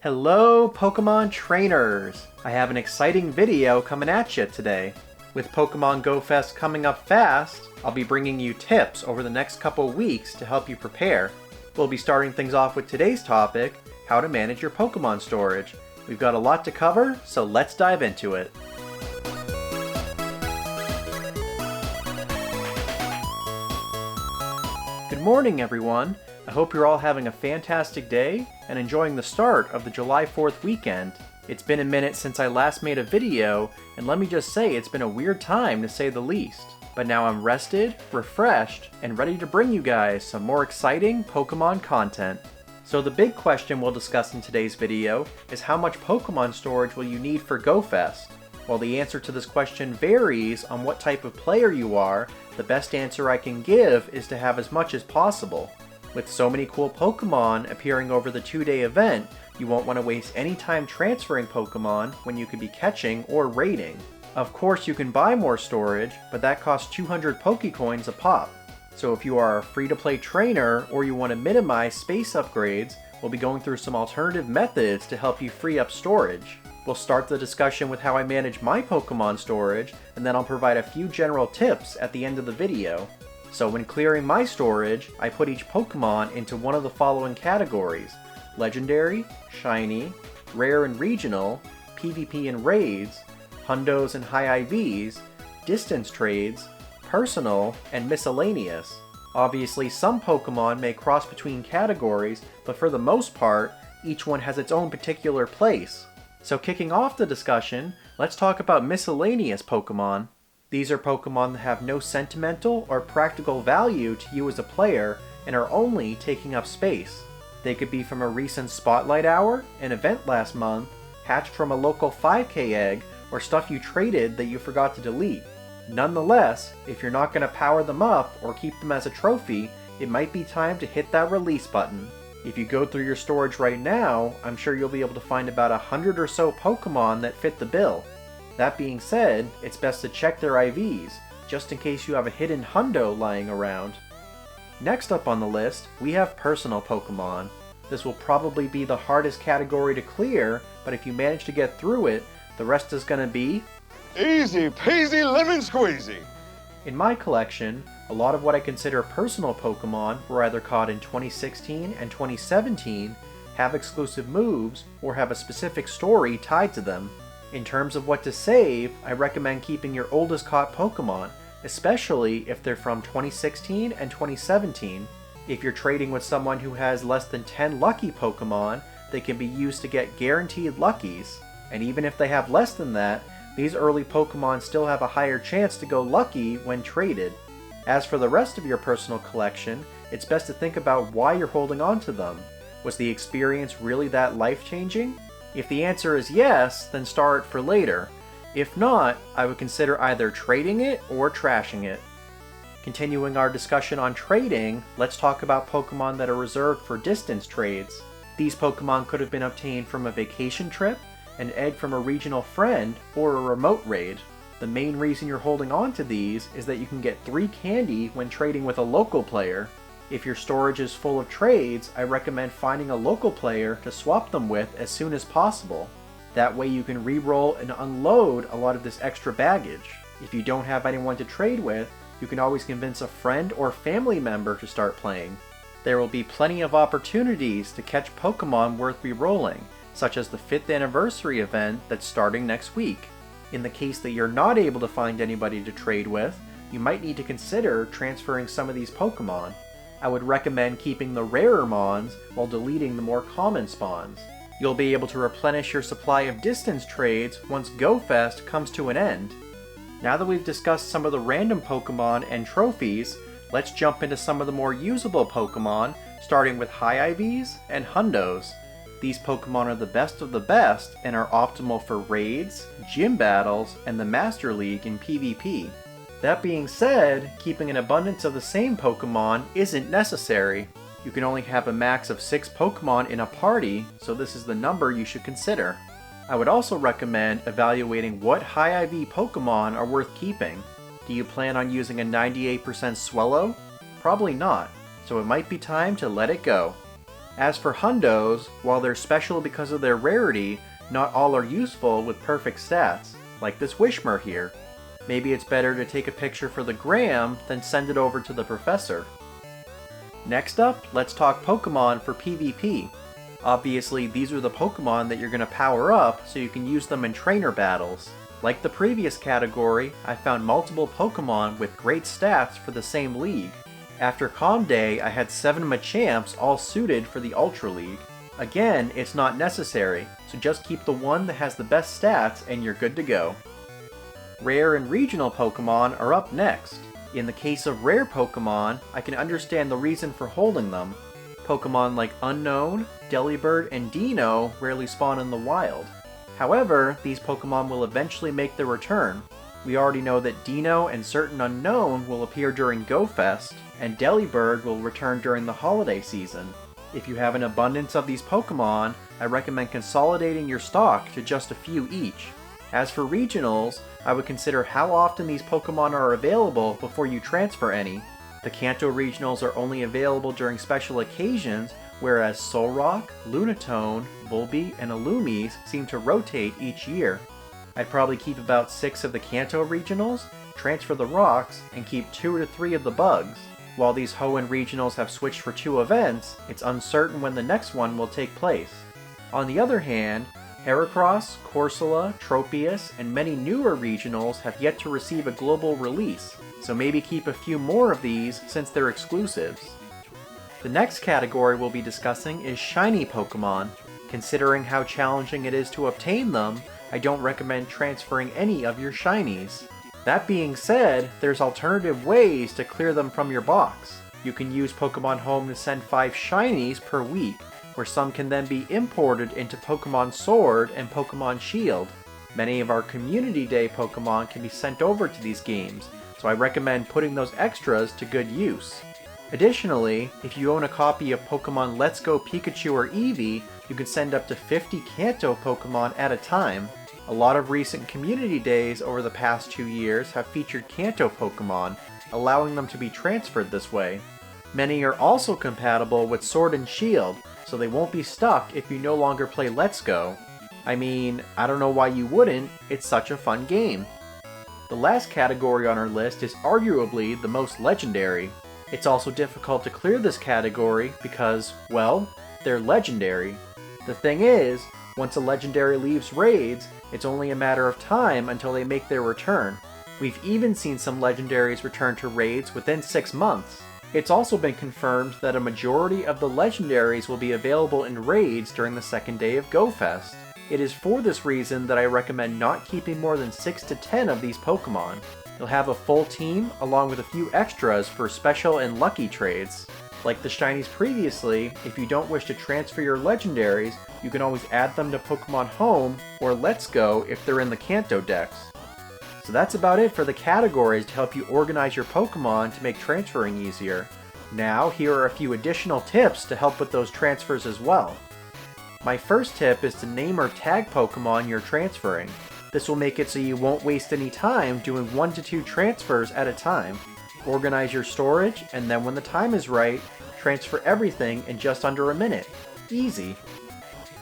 Hello Pokemon trainers! I have an exciting video coming at you today. With Pokemon Go Fest coming up fast, I'll be bringing you tips over the next couple weeks to help you prepare. We'll be starting things off with today's topic, how to manage your Pokemon storage. We've got a lot to cover, so let's dive into it. Good morning everyone! I hope you're all having a fantastic day and enjoying the start of the July 4th weekend. It's been a minute since I last made a video, and let me just say it's been a weird time to say the least. But now I'm rested, refreshed, and ready to bring you guys some more exciting Pokemon content. So the big question we'll discuss in today's video is how much Pokemon storage will you need for Go Fest? While the answer to this question varies on what type of player you are, the best answer I can give is to have as much as possible. With so many cool Pokemon appearing over the 2-day event, you won't want to waste any time transferring Pokemon when you could be catching or raiding. Of course you can buy more storage, but that costs 200 Pokecoins a pop. So if you are a free-to-play trainer or you want to minimize space upgrades, we'll be going through some alternative methods to help you free up storage. We'll start the discussion with how I manage my Pokemon storage, and then I'll provide a few general tips at the end of the video. So when clearing my storage, I put each Pokemon into one of the following categories: Legendary, Shiny, Rare and Regional, PvP and Raids, Hundos and High IVs, Distance Trades, Personal, and Miscellaneous. Obviously some Pokemon may cross between categories, but for the most part, each one has its own particular place. So kicking off the discussion, let's talk about Miscellaneous Pokemon. These are Pokemon that have no sentimental or practical value to you as a player and are only taking up space. They could be from a recent Spotlight Hour, an event last month, hatched from a local 5K egg, or stuff you traded that you forgot to delete. Nonetheless, if you're not going to power them up or keep them as a trophy, it might be time to hit that release button. If you go through your storage right now, I'm sure you'll be able to find about 100 or so Pokemon that fit the bill. That being said, it's best to check their IVs, just in case you have a hidden Hundo lying around. Next up on the list, we have Personal Pokemon. This will probably be the hardest category to clear, but if you manage to get through it, the rest is gonna be easy peasy lemon squeezy. In my collection, a lot of what I consider personal Pokemon were either caught in 2016 and 2017, have exclusive moves, or have a specific story tied to them. In terms of what to save, I recommend keeping your oldest caught Pokemon, especially if they're from 2016 and 2017. If you're trading with someone who has less than 10 lucky Pokemon, they can be used to get guaranteed luckies. And even if they have less than that, these early Pokemon still have a higher chance to go lucky when traded. As for the rest of your personal collection, it's best to think about why you're holding on to them. Was the experience really that life-changing? If the answer is yes, then store it for later. If not, I would consider either trading it or trashing it. Continuing our discussion on trading, let's talk about Pokemon that are reserved for distance trades. These Pokemon could have been obtained from a vacation trip, an egg from a regional friend, or a remote raid. The main reason you're holding on to these is that you can get 3 candy when trading with a local player. If your storage is full of trades, I recommend finding a local player to swap them with as soon as possible. That way you can re-roll and unload a lot of this extra baggage. If you don't have anyone to trade with, you can always convince a friend or family member to start playing. There will be plenty of opportunities to catch Pokemon worth re-rolling, such as the 5th anniversary event that's starting next week. In the case that you're not able to find anybody to trade with, you might need to consider transferring some of these Pokemon. I would recommend keeping the rarer Mons while deleting the more common spawns. You'll be able to replenish your supply of distance trades once Go Fest comes to an end. Now that we've discussed some of the random Pokemon and trophies, let's jump into some of the more usable Pokemon, starting with High IVs and Hundos. These Pokemon are the best of the best and are optimal for raids, gym battles, and the Master League in PvP. That being said, keeping an abundance of the same Pokemon isn't necessary. You can only have a max of 6 Pokemon in a party, so this is the number you should consider. I would also recommend evaluating what High IV Pokemon are worth keeping. Do you plan on using a 98% Swellow? Probably not, so it might be time to let it go. As for hundos, while they're special because of their rarity, not all are useful with perfect stats, like this Wishmer here. Maybe it's better to take a picture for the gram than send it over to the professor. Next up, let's talk Pokemon for PvP. Obviously, these are the Pokemon that you're going to power up so you can use them in trainer battles. Like the previous category, I found multiple Pokemon with great stats for the same league. After Calm Day, I had 7 Machamps all suited for the Ultra League. Again, it's not necessary, so just keep the one that has the best stats and you're good to go. Rare and regional Pokemon are up next. In the case of rare Pokemon, I can understand the reason for holding them. Pokemon like Unknown, Delibird, and Dino rarely spawn in the wild. However, these Pokemon will eventually make their return. We already know that Dino and certain Unknown will appear during Go Fest, and Delibird will return during the holiday season. If you have an abundance of these Pokemon, I recommend consolidating your stock to just a few each. As for regionals, I would consider how often these Pokemon are available before you transfer any. The Kanto regionals are only available during special occasions, whereas Solrock, Lunatone, Volbeat, and Illumise seem to rotate each year. I'd probably keep about 6 of the Kanto regionals, transfer the rocks, and keep 2 to 3 of the bugs. While these Hoenn regionals have switched for 2 events, it's uncertain when the next one will take place. On the other hand, Heracross, Corsola, Tropius, and many newer regionals have yet to receive a global release, so maybe keep a few more of these since they're exclusives. The next category we'll be discussing is shiny Pokemon. Considering how challenging it is to obtain them, I don't recommend transferring any of your shinies. That being said, there's alternative ways to clear them from your box. You can use Pokemon Home to send 5 shinies per week, where some can then be imported into Pokemon Sword and Pokemon Shield. Many of our Community Day Pokemon can be sent over to these games, so I recommend putting those extras to good use. Additionally, if you own a copy of Pokemon Let's Go Pikachu or Eevee, you can send up to 50 Kanto Pokemon at a time. A lot of recent community days over the past 2 years have featured Kanto Pokemon, allowing them to be transferred this way. Many are also compatible with Sword and Shield, so they won't be stuck if you no longer play Let's Go. I mean, I don't know why you wouldn't, it's such a fun game. The last category on our list is arguably the most legendary. It's also difficult to clear this category because, well, they're legendary. The thing is, once a legendary leaves raids, it's only a matter of time until they make their return. We've even seen some legendaries return to raids within 6 months. It's also been confirmed that a majority of the legendaries will be available in raids during the second day of Go Fest. It is for this reason that I recommend not keeping more than 6 to 10 of these Pokemon. You'll have a full team along with a few extras for special and lucky trades. Like the shinies previously, if you don't wish to transfer your legendaries, you can always add them to Pokemon Home or Let's Go if they're in the Kanto decks. So that's about it for the categories to help you organize your Pokemon to make transferring easier. Now, here are a few additional tips to help with those transfers as well. My first tip is to name or tag Pokemon you're transferring. This will make it so you won't waste any time doing 1 to 2 transfers at a time. Organize your storage, and then when the time is right, transfer everything in just under a minute. Easy.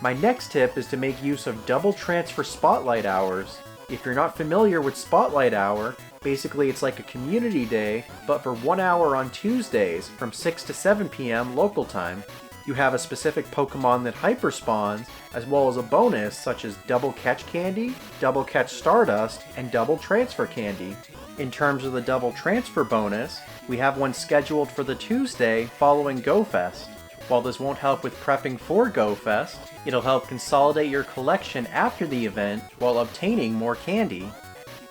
My next tip is to make use of double transfer spotlight hours. If you're not familiar with Spotlight Hour, basically it's like a community day, but for 1 hour on Tuesdays from 6 to 7 p.m. local time. You have a specific Pokemon that hyper spawns, as well as a bonus such as Double Catch Candy, Double Catch Stardust, and Double Transfer Candy. In terms of the Double Transfer bonus, we have one scheduled for the Tuesday following Go Fest. While this won't help with prepping for Go Fest, it'll help consolidate your collection after the event while obtaining more candy.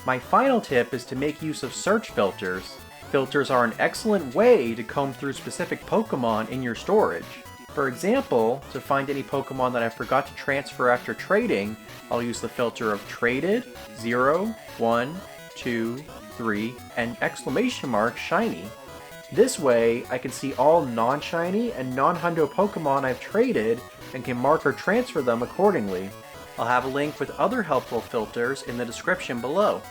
My final tip is to make use of search filters. Filters are an excellent way to comb through specific Pokemon in your storage. For example, to find any Pokemon that I forgot to transfer after trading, I'll use the filter of Traded, 0, 1, 2, 3, and exclamation mark shiny. This way, I can see all non-shiny and non-hundo Pokemon I've traded and can mark or transfer them accordingly. I'll have a link with other helpful filters in the description below.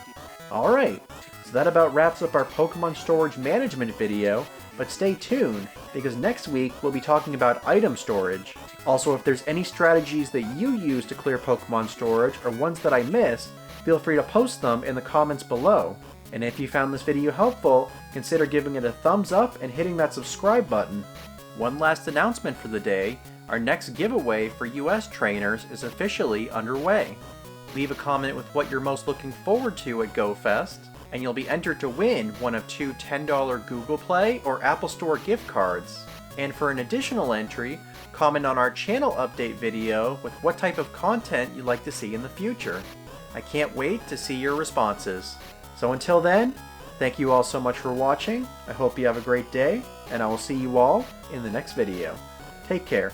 Alright, so that about wraps up our Pokemon storage management video. But stay tuned, because next week we'll be talking about item storage. Also, if there's any strategies that you use to clear Pokemon storage or ones that I missed, feel free to post them in the comments below. And if you found this video helpful, consider giving it a thumbs up and hitting that subscribe button. One last announcement for the day, our next giveaway for US trainers is officially underway. Leave a comment with what you're most looking forward to at GoFest, and you'll be entered to win one of two $10 Google Play or Apple Store gift cards. And for an additional entry, comment on our channel update video with what type of content you'd like to see in the future. I can't wait to see your responses. So until then, thank you all so much for watching, I hope you have a great day, and I will see you all in the next video. Take care.